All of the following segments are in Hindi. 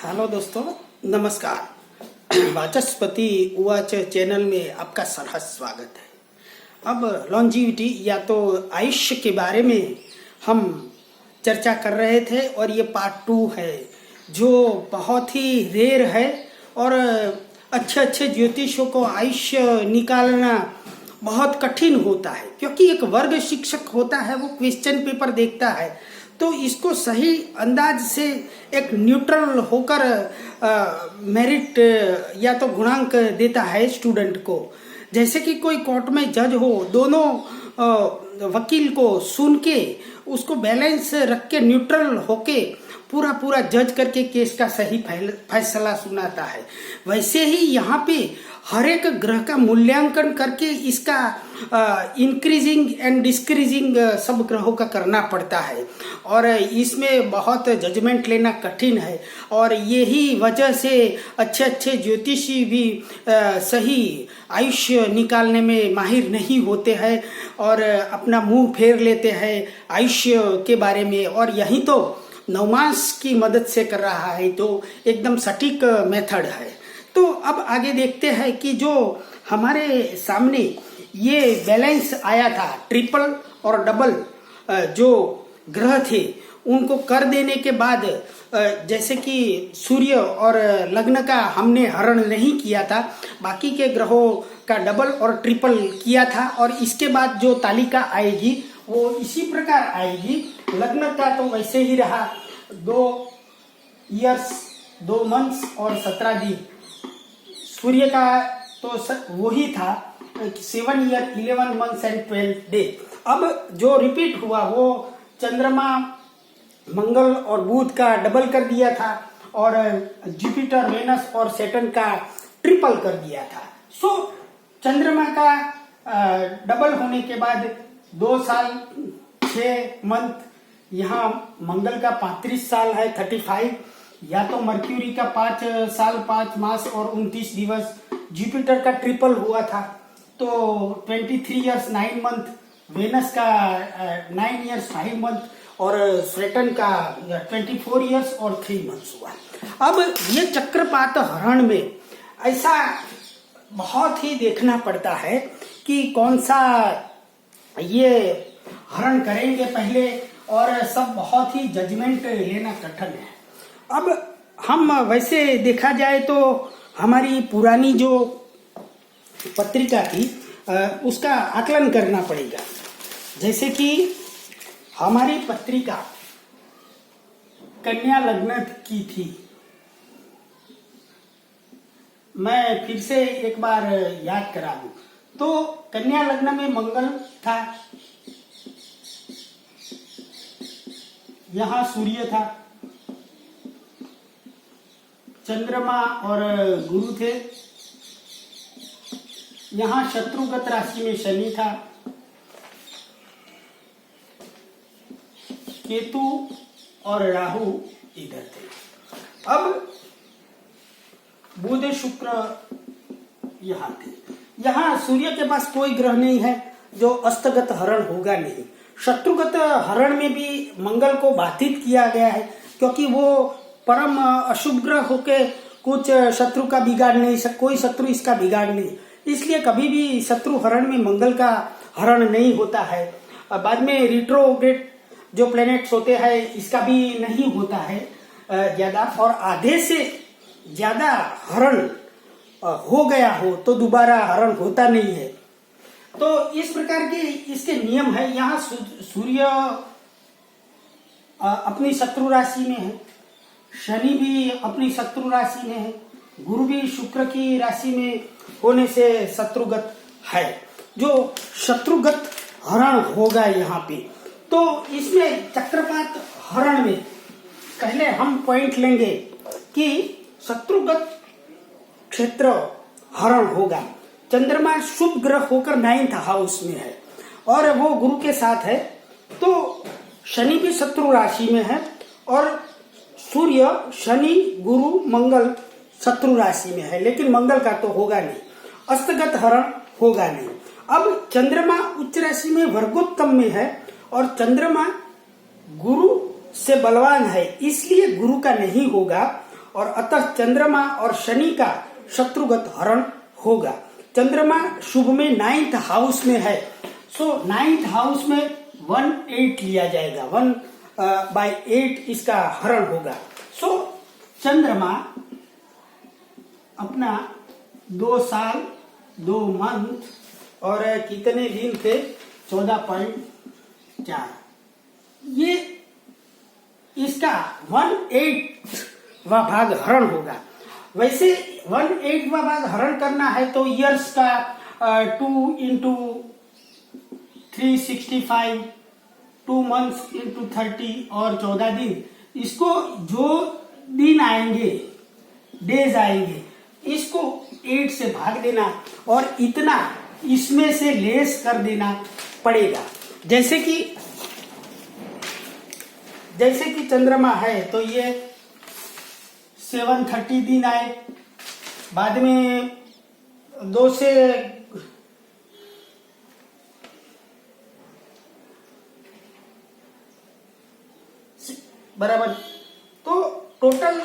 हेलो दोस्तों, नमस्कार। वाचस्पति उवाच चैनल में आपका सहर्ष स्वागत है। अब लॉन्जिविटी या तो आयुष्य के बारे में हम चर्चा कर रहे थे और ये पार्ट 2 है जो बहुत ही रेयर है और अच्छे ज्योतिषों को आयुष्य निकालना बहुत कठिन होता है, क्योंकि एक वर्ग शिक्षक होता है, वो क्वेश्चन पेपर देखता है तो इसको सही अंदाज से एक न्यूट्रल होकर मेरिट या तो गुणांक देता है स्टूडेंट को। जैसे कि कोई कोर्ट में जज हो, दोनों वकील को सुन के उसको बैलेंस रख के न्यूट्रल होके पूरा जज करके केस का सही फैसला सुनाता है, वैसे ही यहाँ पे हर एक ग्रह का मूल्यांकन करके इसका इंक्रीजिंग एंड डिस्क्रीजिंग सब ग्रहों का करना पड़ता है और इसमें बहुत जजमेंट लेना कठिन है। और यही वजह से अच्छे ज्योतिषी भी सही आयुष्य निकालने में माहिर नहीं होते हैं और अपना मुंह फेर लेते हैं आयुष्य के बारे में। और यही तो नवमास की मदद से कर रहा है, तो एकदम सटीक मेथड है। तो अब आगे देखते हैं कि जो हमारे सामने ये बैलेंस आया था, ट्रिपल और डबल जो ग्रह थे उनको कर देने के बाद जैसे कि सूर्य और लग्न का हमने हरण नहीं किया था, बाकी के ग्रहों का डबल और ट्रिपल किया था। और इसके बाद जो तालिका आएगी वो इसी प्रकार आएगी। लग्न का तो वैसे ही रहा, 2 ईयर्स 2 मंथ्स और 17 दिन। सूर्य का तो वही था, 7 ईयर 11 मंथ्स एंड 12 डे। अब जो रिपीट हुआ वो चंद्रमा, मंगल और बुध का डबल कर दिया था और जुपिटर, वेनस और सैटर्न का ट्रिपल कर दिया था। सो चंद्रमा का डबल होने के बाद 2 साल 6 मंथ, यहाँ मंगल का 35 साल है 35, या तो मर्क्यूरी का 5 साल 5 मास और 29 दिवस, जुपिटर का ट्रिपल हुआ था तो 23 इयर्स 9 मंथ, वेनस का 9 इयर्स 5 मंथ और सैटर्न का 24 इयर्स और 3 मंथ्स हुआ। अब ये चक्रपात हरण में ऐसा बहुत ही देखना पड़ता है कि कौन सा ये हरण करेंगे पहले, और सब बहुत ही जजमेंट लेना कठिन है। अब हम वैसे देखा जाए तो हमारी पुरानी जो पत्रिका थी उसका आकलन करना पड़ेगा। जैसे कि हमारी पत्रिका कन्या लग्न की थी, मैं फिर से एक बार याद करा दूं तो कन्या लग्न में मंगल था, यहाँ सूर्य था, चंद्रमा और गुरु थे, यहाँ शत्रुगत राशि में शनि था, केतु और राहु इधर थे। अब बुध शुक्र यहाँ थे। यहाँ सूर्य के पास कोई ग्रह नहीं है जो अस्तगत हरण होगा नहीं। शत्रुगत हरण में भी मंगल को बाधित किया गया है, क्योंकि वो परम अशुभ ग्रह होके कुछ शत्रु का बिगाड़ नहीं, कोई शत्रु इसका बिगाड़ नहीं, इसलिए कभी भी शत्रु हरण में मंगल का हरण नहीं होता है। बाद में रिट्रोग्रेड जो प्लैनेट्स होते हैं इसका भी नहीं होता है ज्यादा, और आधे से ज्यादा हरण हो गया हो तो दोबारा हरण होता नहीं है। तो इस प्रकार के इसके नियम है। यहाँ सूर्य अपनी शत्रु राशि में है, शनि भी अपनी शत्रु राशि में है, गुरु भी शुक्र की राशि में होने से शत्रुगत है, जो शत्रुगत हरण होगा यहाँ पे। तो इसमें चक्रपात हरण में पहले हम पॉइंट लेंगे कि शत्रुगत क्षेत्र हरण होगा। चंद्रमा शुभ ग्रह होकर 9th हाउस में है और वो गुरु के साथ है, तो शनि भी शत्रु राशि में है और सूर्य, शनि, गुरु, मंगल शत्रु राशि में है, लेकिन मंगल का तो होगा नहीं, अस्तगत हरण होगा नहीं। अब चंद्रमा उच्च राशि में वर्गोत्तम में है और चंद्रमा गुरु से बलवान है, इसलिए गुरु का नहीं होगा और अतः चंद्रमा और शनि का शत्रुगत हरण होगा। चंद्रमा शुभ में 9th हाउस में है, सो 9th हाउस में 1/8 लिया जाएगा, 1/8 इसका हरण होगा। सो चंद्रमा अपना 2 साल 2 मंथ और कितने दिन थे, 14.4, ये इसका 1/8वां भाग हरण होगा। वैसे 1/8वां भाग हरण करना है तो ईयर्स का 2 into 365, 2 months into 30 और 14 दिन, इसको जो दिन आएंगे, डेज आएंगे, इसको 8 से भाग देना और इतना इसमें से लेस कर देना पड़ेगा। जैसे कि चंद्रमा है तो ये 730 दिन आए, बाद में 2 से बराबर, तो टोटल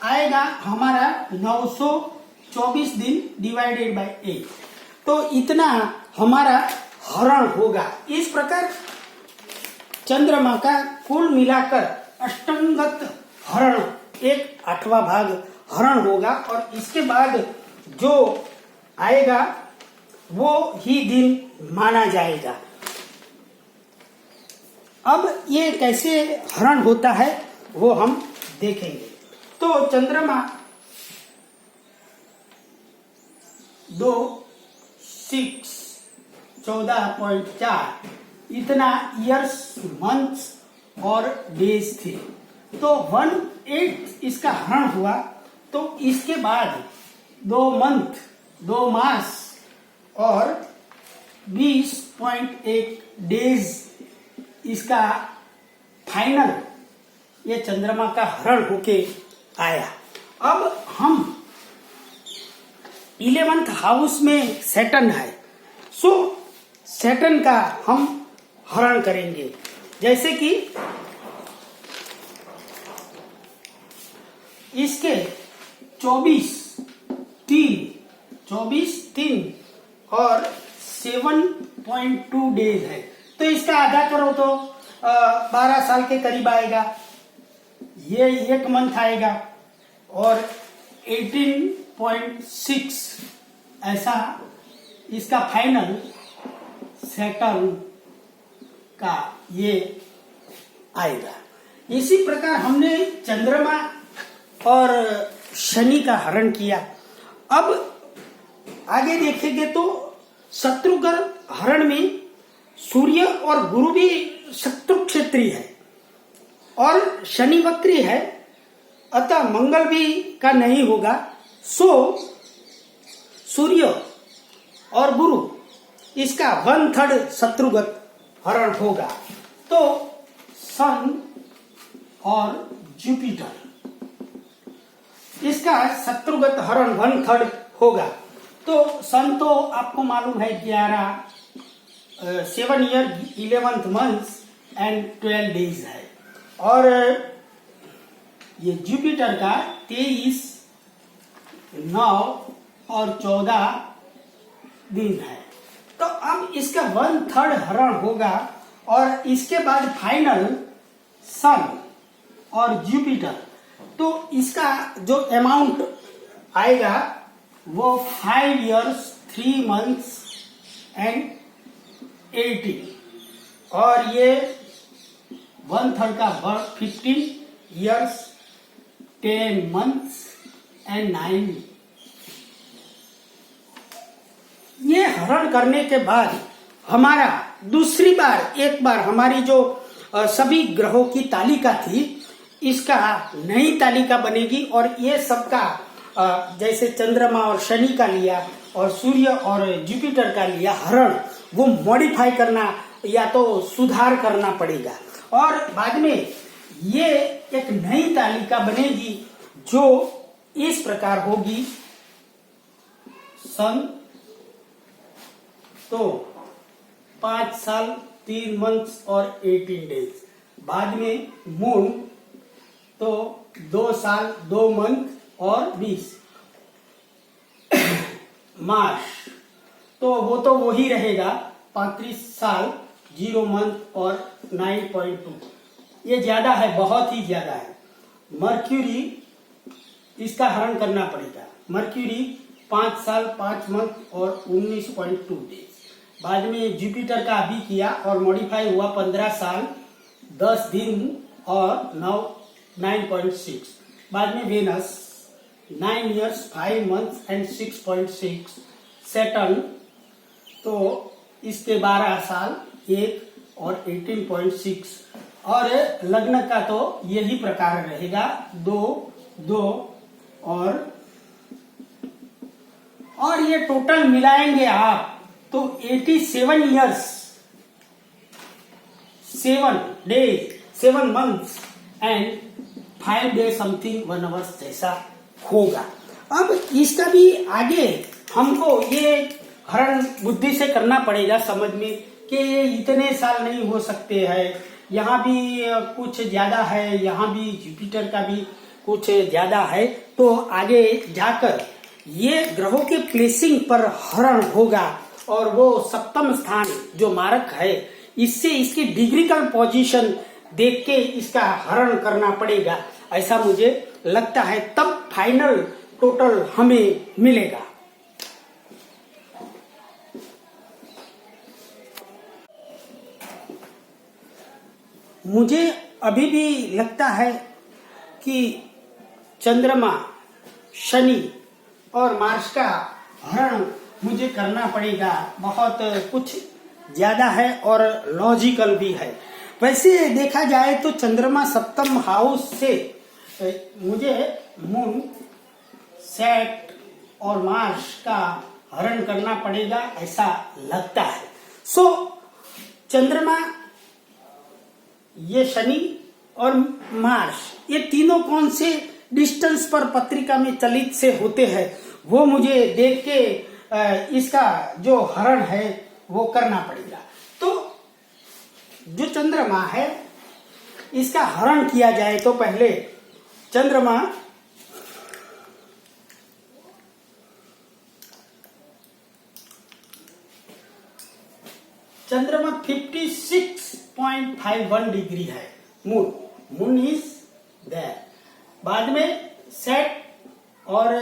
आएगा हमारा 924 दिन डिवाइडेड बाय 8, तो इतना हमारा हरण होगा। इस प्रकार चंद्रमा का कुल मिलाकर अष्टांगत हरण 1/8वां भाग हरण होगा और इसके बाद जो आएगा वो ही दिन माना जाएगा। अब ये कैसे हरण होता है वो हम देखेंगे। तो चंद्रमा 2, 6, 14.4 इतना ईयर्स, मंथ्स और डेज थे, तो 1/8 इसका हरण हुआ। तो इसके बाद 2 मंथ, 2 मास और 20.1 डेज इसका फाइनल ये चंद्रमा का हरण होके आया। अब हम 11th हाउस में सैटर्न है, सो सैटर्न का हम हरण करेंगे। जैसे कि इसके 24, 3 और 7.2 डेज है, तो इसका आधा करो तो 12 साल के करीब आएगा। ये 1 मंथ आएगा और 18.6 ऐसा इसका फाइनल सैटर्न का ये आएगा। इसी प्रकार हमने चंद्रमा और शनि का हरण किया। अब आगे देखेंगे तो शत्रुगत हरण में सूर्य और गुरु भी शत्रु क्षेत्री है और शनि वक्री है, अतः मंगल भी का नहीं होगा। सो सूर्य और गुरु इसका 1/3 शत्रुगत हरण होगा। तो सन और जुपिटर इसका शत्रुगत हरण 1/3 होगा। तो सन तो आपको मालूम है 7 ईयर 11 मंथ्स एंड 12 डेज है, और ये जुपिटर का 23, 9 और 14 दिन है। तो अब इसका 1/3 हरण होगा और इसके बाद फाइनल सन और जुपिटर, तो इसका जो अमाउंट आएगा वो 5 years 3 months एंड 18, और ये 1/3 का 15 years 10 months एंड 9। ये हरण करने के बाद हमारा दूसरी बार एक बार हमारी जो सभी ग्रहों की तालिका थी, इसका नई तालिका बनेगी और ये सबका जैसे चंद्रमा और शनि का लिया और सूर्य और जुपिटर का लिया हरण, वो मॉडिफाई करना या तो सुधार करना पड़ेगा और बाद में ये एक नई तालिका बनेगी जो इस प्रकार होगी। सन तो 5 साल 3 मंथ्स और 18 डेज, बाद में मून तो 2 साल 2 मंथ और 20 मार्च, तो वो तो वही रहेगा 35 साल 0 मंथ और 9.2। ये ज्यादा है, बहुत ही ज्यादा है। मर्क्यूरी, इसका हरण करना पड़ेगा। मर्क्यूरी 5 साल 5 मंथ और 19.2 डेज। बाद में जुपिटर का अभी किया और मॉडिफाई हुआ 15 साल 10 दिन और 9.6। बाद में Venus 9 years 5 months and 6.6। Saturn तो इसके 12 साल 1 और 18.6। और लग्न का तो यही प्रकार रहेगा 2 2 और ये टोटल मिलाएंगे आप तो 87 years 7 days 7 months and 5 days something 1 hour जैसा होगा। अब इसका भी आगे हमको ये हरण बुद्धि से करना पड़ेगा समझ में कि ये इतने साल नहीं हो सकते हैं, यहाँ भी कुछ ज्यादा है, यहाँ भी जुपिटर का भी कुछ ज्यादा है। तो आगे जाकर ये ग्रहों के प्लेसिंग पर हरण होगा और वो सप्तम स्थान जो मारक है इससे इसकी डिग्रिकल पोजीशन देख के इसका हरण करना पड़ेगा, ऐसा मुझे लगता है। तब फाइनल टोटल हमें मिलेगा। मुझे अभी भी लगता है कि चंद्रमा, शनि और मार्स का हरण मुझे करना पड़ेगा। बहुत कुछ ज्यादा है और लॉजिकल भी है। वैसे देखा जाए तो चंद्रमा सप्तम हाउस से मुझे मून, सेट और मार्स का हरण करना पड़ेगा ऐसा लगता है। सो चंद्रमा, ये शनि और मार्स, ये तीनों कौन से डिस्टेंस पर पत्रिका में चलित से होते हैं वो मुझे देख के इसका जो हरण है वो करना पड़ेगा। तो जो चंद्रमा है इसका हरण किया जाए तो पहले चंद्रमा चंद्रमा 56.51 डिग्री है। Moon is there. बाद में सेट और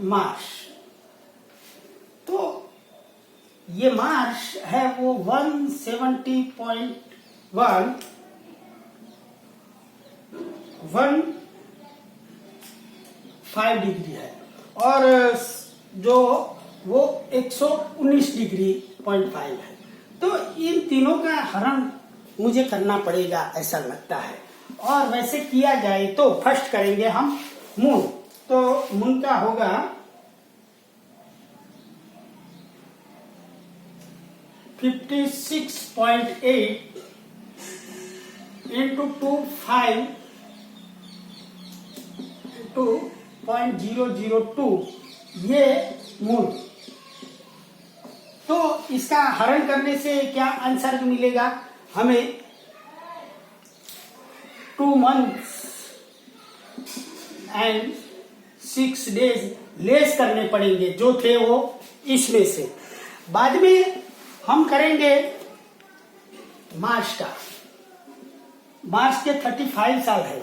मार्स, तो ये मार्स है वो 170.15 डिग्री है और जो वो 119 डिग्री 0.5 है। तो इन तीनों का हरण मुझे करना पड़ेगा ऐसा लगता है। और वैसे किया जाए तो फर्स्ट करेंगे हम मून, तो मून का होगा 56.8 into 25 into 0.002 ये मून। तो इसका हरण करने से क्या आंसर मिलेगा हमें? 2 months एंड 6 days लेस करने पड़ेंगे जो थे वो इसमें से। बाद में हम करेंगे मार्च का। मार्च के 35 साल है।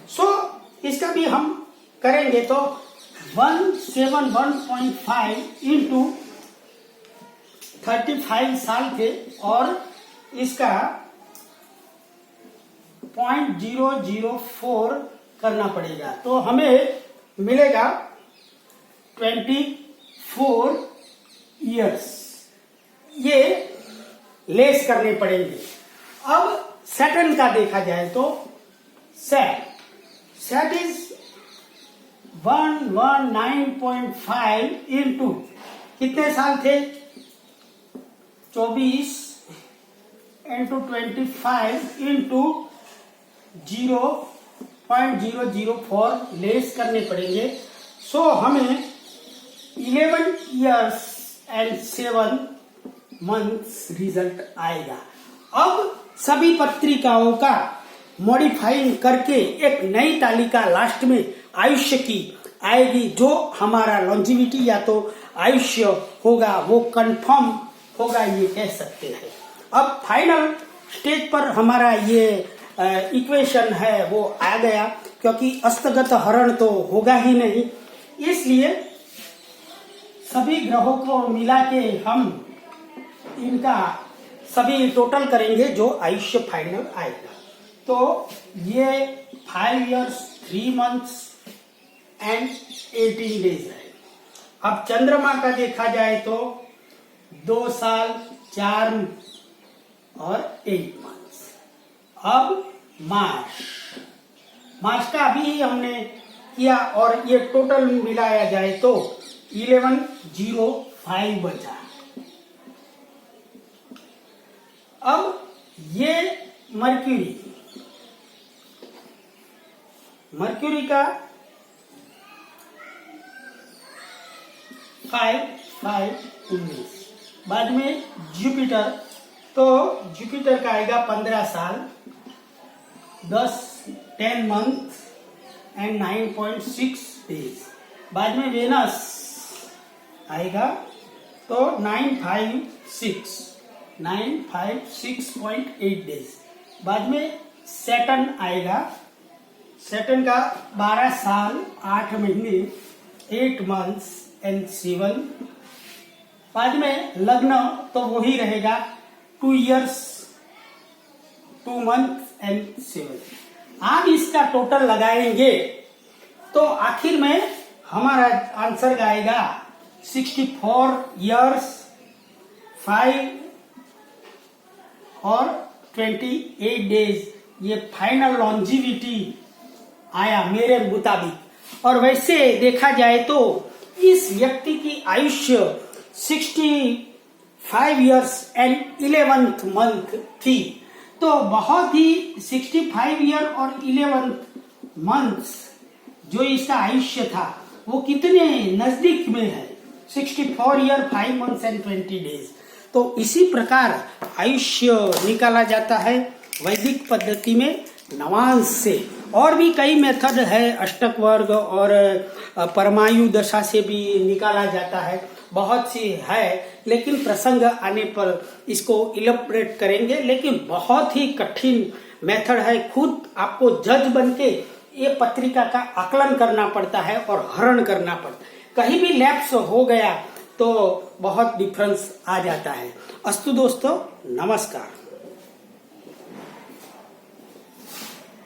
सो इसका भी हम करेंगे तो 171.5 इंटू 35 साल थे और इसका 0.004 करना पड़ेगा तो हमें मिलेगा 24 years। ये लेस करने पड़ेंगे। अब सैटर्न का देखा जाए तो सेट इज 119.5 इंटू कितने साल थे? 24 इंटू 25 इंटू 0.004 लेस करने पड़ेंगे। सो हमें 11 years एंड 7 months रिजल्ट आएगा। अब सभी पत्रिकाओं का मॉडिफाइंग करके एक नई तालिका लास्ट में आयुष्य की आएगी, जो हमारा लॉन्जिविटी या तो आयुष्य होगा वो कंफर्म होगा, ये कह सकते हैं। अब फाइनल स्टेज पर हमारा ये इक्वेशन है वो आ गया, क्योंकि अस्तगत हरण तो होगा ही नहीं, इसलिए सभी ग्रहों को मिला के हम इनका सभी टोटल करेंगे जो आयुष्य फाइनल आएगा। तो ये 5 years 3 months एंड 18 days है। अब चंद्रमा का देखा जाए तो 2 साल 4 और 8 months। अब मार्च का अभी हमने किया और ये टोटल मिलाया जाए तो 1105 बचा। अब ये मर्क्यूरी का 5 बाद में जुपिटर, तो जुपिटर का आएगा 15 साल 10 months एंड 9.6 days। बाद में वेनस आएगा तो 956.8 days। बाद में सैटर्न आएगा, सैटर्न का 12 साल 8 महीने 8 months एंड 7। बाद में लग्न तो वही रहेगा 2 years 2 months एंड 7। आप इसका टोटल लगाएंगे तो आखिर में हमारा आंसर आएगा 64 years 5 और 28 days। ये फाइनल लॉन्जिविटी आया मेरे मुताबिक। और वैसे देखा जाए तो इस व्यक्ति की आयुष्य 65 years एंड 11th month थी, तो बहुत ही 65 year और 11th months जो इसका आयुष्य था वो कितने नजदीक में है, 64 year 5 months एंड 20 days। तो इसी प्रकार आयुष्य निकाला जाता है वैदिक पद्धति में नवांश से। और भी कई मेथड है, अष्टक वर्ग और परमायु दशा से भी निकाला जाता है, बहुत सी है, लेकिन प्रसंग आने पर इसको इलैबोरेट करेंगे। लेकिन बहुत ही कठिन मेथड है, खुद आपको जज बनके ये पत्रिका का आकलन करना पड़ता है और हरण करना पड़ता है। कहीं भी लैप्स हो गया तो बहुत डिफरेंस आ जाता है। अस्तु दोस्तों, नमस्कार।